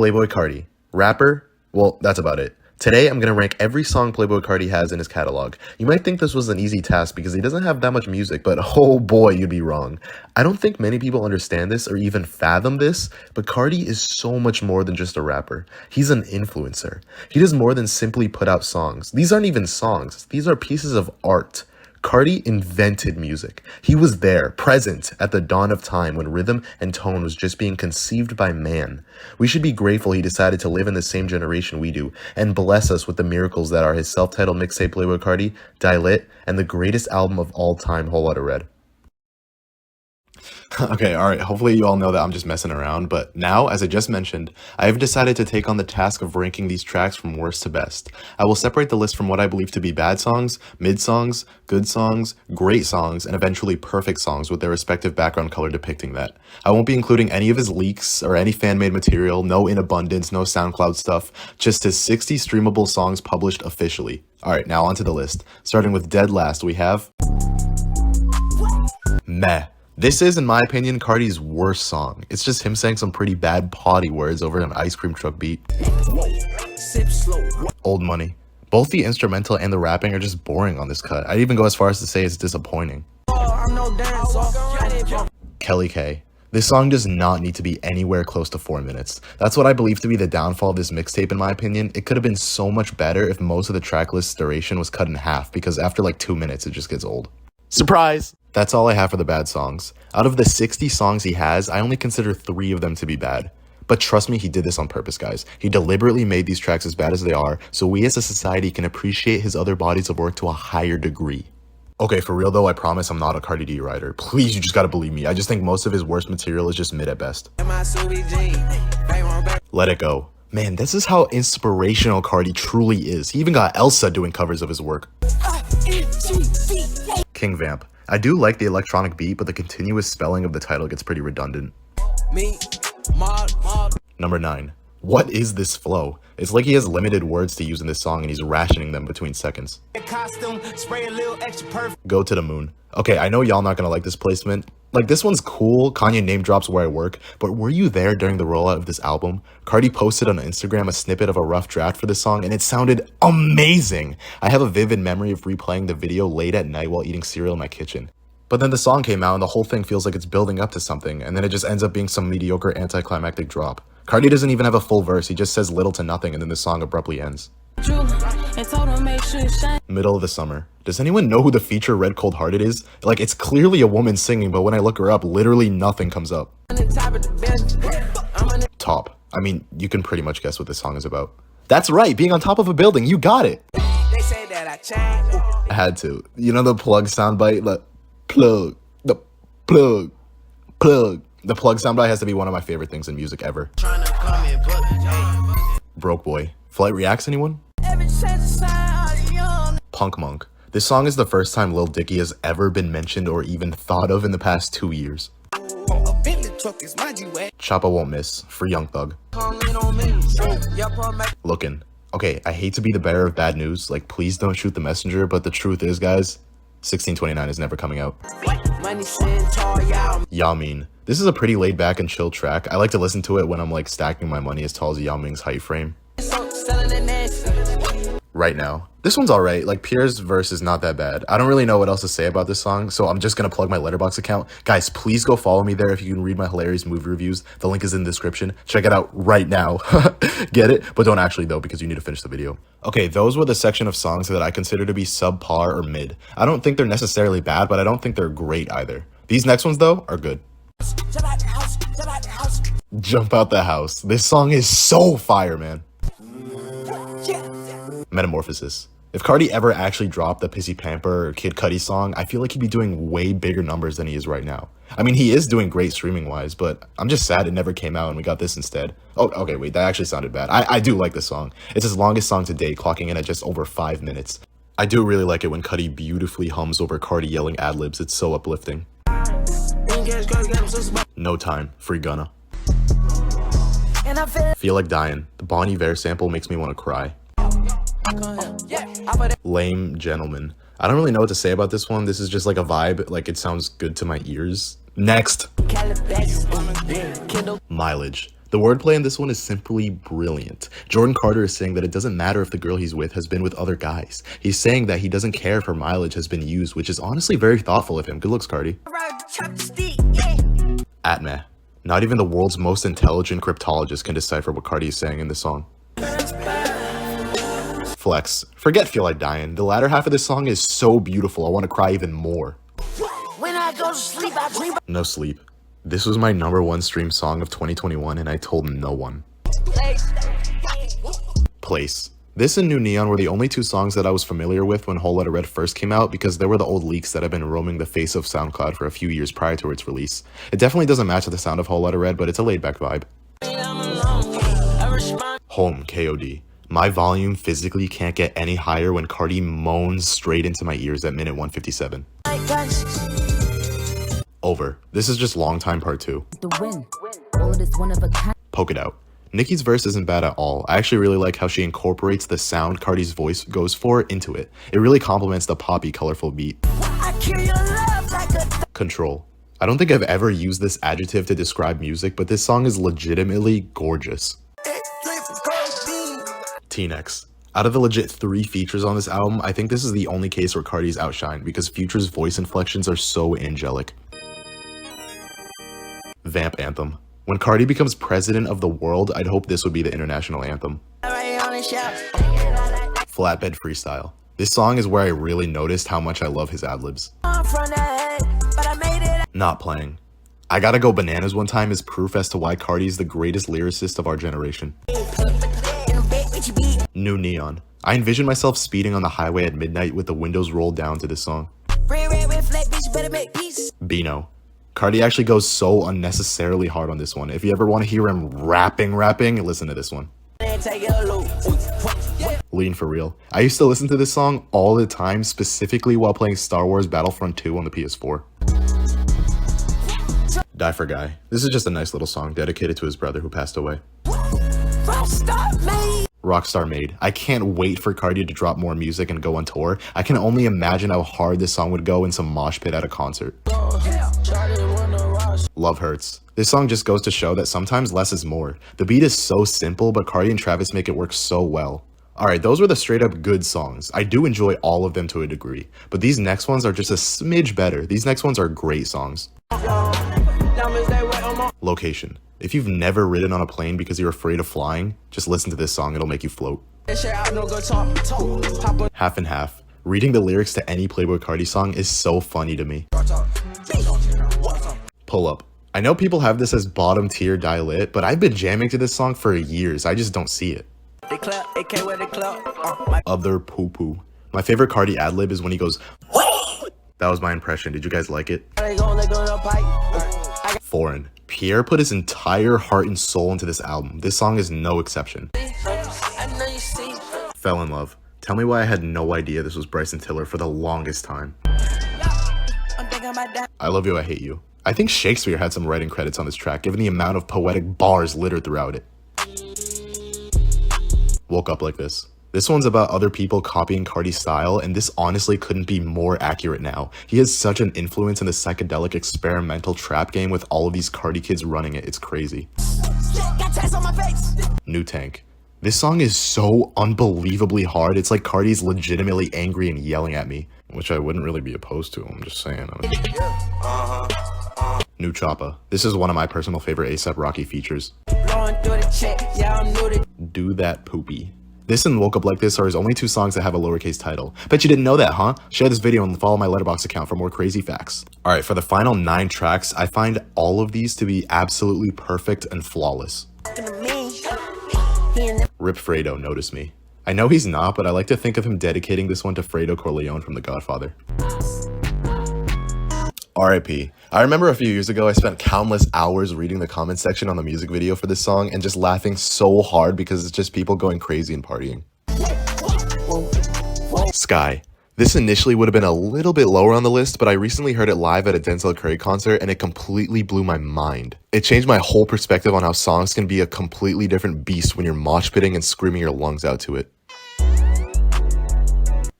Playboi Carti. Rapper? Well, that's about it. Today, I'm going to rank every song Playboi Carti has in his catalog. You might think this was an easy task because he doesn't have that much music, but oh boy, you'd be wrong. I don't think many people understand this or even fathom this, but Carti is so much more than just a rapper. He's an influencer. He does more than simply put out songs. These aren't even songs. These are pieces of art. Carti invented music. He was there, present at the dawn of time when rhythm and tone was just being conceived by man. We should be grateful he decided to live in the same generation we do and bless us with the miracles that are his self-titled mixtape Playboi Carti, Die Lit, and the greatest album of all time, Whole Lotta Red. Okay, alright, hopefully you all know that I'm just messing around, but now, as I just mentioned, I have decided to take on the task of ranking these tracks from worst to best. I will separate the list from what I believe to be bad songs, mid songs, good songs, great songs, and eventually perfect songs with their respective background color depicting that. I won't be including any of his leaks or any fan-made material, no In Abundance, no SoundCloud stuff, just his 60 streamable songs published officially. Alright, now onto the list. Starting with dead last, we have Meh. This is, in my opinion, Carti's worst song. It's just him saying some pretty bad potty words over an ice cream truck beat. Old Money. Both the instrumental and the rapping are just boring on this cut. I'd even go as far as to say it's disappointing. Kelly K. This song does not need to be anywhere close to 4 minutes. That's what I believe to be the downfall of this mixtape in my opinion. It could have been so much better if most of the track list's duration was cut in half, because after like 2 minutes it just gets old. Surprise! That's all I have for the bad songs. Out of the 60 songs he has, I only consider 3 of them to be bad. But trust me, he did this on purpose, guys. He deliberately made these tracks as bad as they are, so we as a society can appreciate his other bodies of work to a higher degree. Okay, for real though, I promise I'm not a Carti D writer. Please, you just gotta believe me. I just think most of his worst material is just mid at best. Let It Go. Man, this is how inspirational Carti truly is. He even got Elsa doing covers of his work. King Vamp. I do like the electronic beat, but the continuous spelling of the title gets pretty redundant. Number 9. What is this flow? It's like he has limited words to use in this song and he's rationing them between seconds. Go to the Moon. Okay, I know y'all not gonna like this placement. Like, this one's cool, Kanye name drops where I work, but were you there during the rollout of this album? Carti posted on Instagram a snippet of a rough draft for this song, and it sounded amazing! I have a vivid memory of replaying the video late at night while eating cereal in my kitchen. But then the song came out and the whole thing feels like it's building up to something, and then it just ends up being some mediocre anticlimactic drop. Carti doesn't even have a full verse, he just says little to nothing, and then the song abruptly ends. Middle of the Summer. Does anyone know who the feature Red Cold Hearted is? Like, it's clearly a woman singing, but when I look her up, literally nothing comes up. Top. I mean, you can pretty much guess what this song is about. That's right, being on top of a building, you got it! I had to. You know the plug soundbite? Like, plug. The plug. Plug. The plug soundbite has to be one of my favorite things in music ever. Broke Boy. Flight Reacts, anyone? Punk Monk. This song is the first time Lil Dicky has ever been mentioned or even thought of in the past 2 years. CHOPPA Won't Miss, for Young Thug. Lookin'. Okay, I hate to be the bearer of bad news, like please don't shoot the messenger, but the truth is, guys, 1629 is never coming out. Yao Ming. This is a pretty laid back and chill track. I like to listen to it when I'm like stacking my money as tall as Yao Ming's height frame. Right Now. This one's alright, like Pierre's verse is not that bad. I don't really know what else to say about this song, so I'm just gonna plug my Letterboxd account. Guys, please go follow me there if you can read my hilarious movie reviews. The link is in the description. Check it out right now. Get it? But don't actually though, because you need to finish the video. Okay, those were the section of songs that I consider to be subpar or mid. I don't think they're necessarily bad, but I don't think they're great either. These next ones though, are good. Jump Out the House. This song is so fire, man. Metamorphosis. If Carti ever actually dropped the Pissy Pamper or Kid Cudi song, I feel like he'd be doing way bigger numbers than he is right now. I mean, he is doing great streaming wise, but I'm just sad it never came out and we got this instead. Oh, okay, wait, that actually sounded bad. I do like this song. It's his longest song to date, clocking in at just over 5 minutes. I do really like it when Cudi beautifully hums over Carti yelling ad-libs. It's so uplifting. No Time, Free Gunna. Feel Like Dying. The Bon Iver sample makes me want to cry. Lame Gentleman. I don't really know what to say about this one. This is just like a vibe, like it sounds good to my ears. Next. Mileage. The wordplay in this one is simply brilliant. Jordan Carter is saying that it doesn't matter if the girl he's with has been with other guys. He's saying that he doesn't care if her mileage has been used, which is honestly very thoughtful of him. Good looks, Carti. Atmeh. Not even the world's most intelligent cryptologist can decipher what Carti is saying in this song. Flex. Forget Feel Like Dying. The latter half of this song is so beautiful, I want to cry even more. When I go to sleep, I dream. No sleep. This was my #1 stream song of 2021 and I told no one. Place. This and New Neon were the only two songs that I was familiar with when Whole Lotta Red first came out because they were the old leaks that have been roaming the face of SoundCloud for a few years prior to its release. It definitely doesn't match the sound of Whole Lotta Red, but it's a laid-back vibe. Home, KOD. My volume physically can't get any higher when Carti moans straight into my ears at minute 157. Over. This is just Long Time Part 2. Poke It Out. Nicki's verse isn't bad at all. I actually really like how she incorporates the sound Carti's voice goes for into it. It really complements the poppy, colorful beat. Control. I don't think I've ever used this adjective to describe music, but this song is legitimately gorgeous. T-Nex. Out of the legit 3 features on this album, I think this is the only case where Carti's outshined because Future's voice inflections are so angelic. VAMP Anthem. When Carti becomes president of the world, I'd hope this would be the international anthem. Flatbed Freestyle. This song is where I really noticed how much I love his ad-libs. Not Playing. I Gotta Go Bananas One Time is proof as to why Carti is the greatest lyricist of our generation. New Neon. I envision myself speeding on the highway at midnight with the windows rolled down to this song. Bino. Carti actually goes so unnecessarily hard on this one. If you ever want to hear him rapping, listen to this one. Lean For Real. I used to listen to this song all the time, specifically while playing Star Wars Battlefront 2 on the PS4. Die For Guy. This is just a nice little song dedicated to his brother who passed away. Rockstar Made. I can't wait for Carti to drop more music and go on tour. I can only imagine how hard this song would go in some mosh pit at a concert. Love Hurts. This song just goes to show that sometimes less is more. The beat is so simple, but Carti and Travis make it work so well. Alright, those were the straight up good songs. I do enjoy all of them to a degree, but these next ones are just a smidge better. These next ones are great songs. Location. If you've never ridden on a plane because you're afraid of flying, just listen to this song, it'll make you float. Half and Half. Reading the lyrics to any Playboi Carti song is so funny to me. Pull Up. I know people have this as bottom tier Die Lit, but I've been jamming to this song for years, I just don't see it. Other Poo Poo. My favorite Carti ad-lib is when he goes, that was my impression, did you guys like it? Foreign. Pierre put his entire heart and soul into this album. This song is no exception. Fell in Love. Tell me why I had no idea this was Bryson Tiller for the longest time. I Love You, I Hate You. I think Shakespeare had some writing credits on this track, given the amount of poetic bars littered throughout it. Woke Up Like This. This one's about other people copying Carti's style, and this honestly couldn't be more accurate now. He has such an influence in the psychedelic experimental trap game with all of these Carti kids running it, it's crazy. New Tank. This song is so unbelievably hard, it's like Carti's legitimately angry and yelling at me. Which I wouldn't really be opposed to, I'm just saying. New CHOPPA. This is one of my personal favorite A$AP Rocky features. Do That Poopy. This and Woke Up Like This are his only 2 songs that have a lowercase title. Bet you didn't know that, huh? Share this video and follow my Letterboxd account for more crazy facts. Alright, for the final 9 tracks, I find all of these to be absolutely perfect and flawless. Rip Fredo, Notice Me. I know he's not, but I like to think of him dedicating this one to Fredo Corleone from The Godfather. R.I.P. I remember a few years ago I spent countless hours reading the comment section on the music video for this song and just laughing so hard because it's just people going crazy and partying. Sky. This initially would have been a little bit lower on the list, but I recently heard it live at a Denzel Curry concert and it completely blew my mind. It changed my whole perspective on how songs can be a completely different beast when you're mosh pitting and screaming your lungs out to it.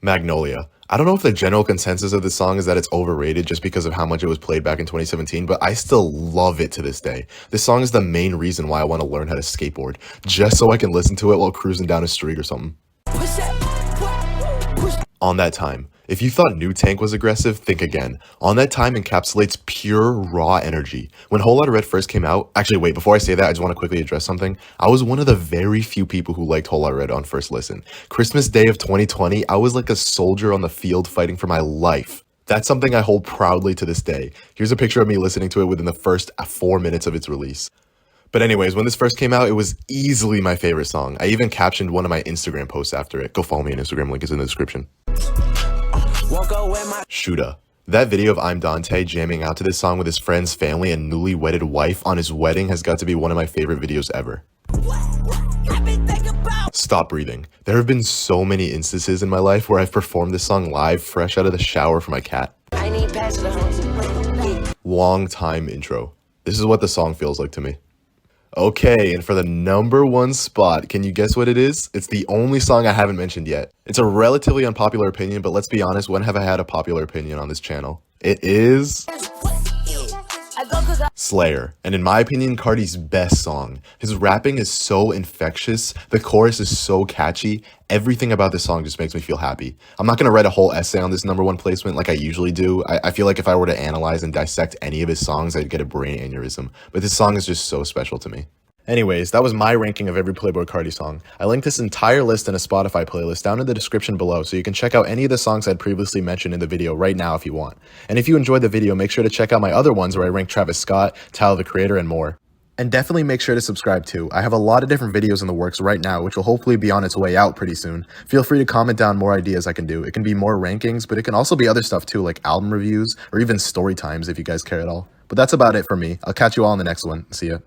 Magnolia. I don't know if the general consensus of this song is that it's overrated just because of how much it was played back in 2017, but I still love it to this day. This song is the main reason why I want to learn how to skateboard, just so I can listen to it while cruising down a street or something. On That Time. If you thought New Tank was aggressive, think again. On That Time encapsulates pure, raw energy. When Whole Lotta Red first came out, actually wait, before I say that, I just want to quickly address something. I was one of the very few people who liked Whole Lotta Red on first listen. Christmas Day of 2020, I was like a soldier on the field fighting for my life. That's something I hold proudly to this day. Here's a picture of me listening to it within the first 4 minutes of its release. But anyways, when this first came out, it was easily my favorite song. I even captioned one of my Instagram posts after it. Go follow me on Instagram, link is in the description. Shoota. That video of I'm Dante jamming out to this song with his friend's family and newly wedded wife on his wedding has got to be one of my favorite videos ever. Stop Breathing. There have been so many instances in my life where I've performed this song live fresh out of the shower for my cat. Long Time intro. This is what the song feels like to me. Okay, and for the #1 spot, can you guess what it is? It's the only song I haven't mentioned yet. It's a relatively unpopular opinion, but let's be honest, when have I had a popular opinion on this channel? It is Slayer, and in my opinion, Carti's best song. His rapping is so infectious, the chorus is so catchy, everything about this song just makes me feel happy. I'm not gonna write a whole essay on this #1 placement like I usually do. I feel like if I were to analyze and dissect any of his songs, I'd get a brain aneurysm, but this song is just so special to me. Anyways, that was my ranking of every Playboi Carti song. I linked this entire list in a Spotify playlist down in the description below, so you can check out any of the songs I'd previously mentioned in the video right now if you want. And if you enjoyed the video, make sure to check out my other ones where I rank Travis Scott, Tyler the Creator, and more. And definitely make sure to subscribe too. I have a lot of different videos in the works right now, which will hopefully be on its way out pretty soon. Feel free to comment down more ideas I can do. It can be more rankings, but it can also be other stuff too, like album reviews, or even story times if you guys care at all. But that's about it for me. I'll catch you all in the next one. See ya.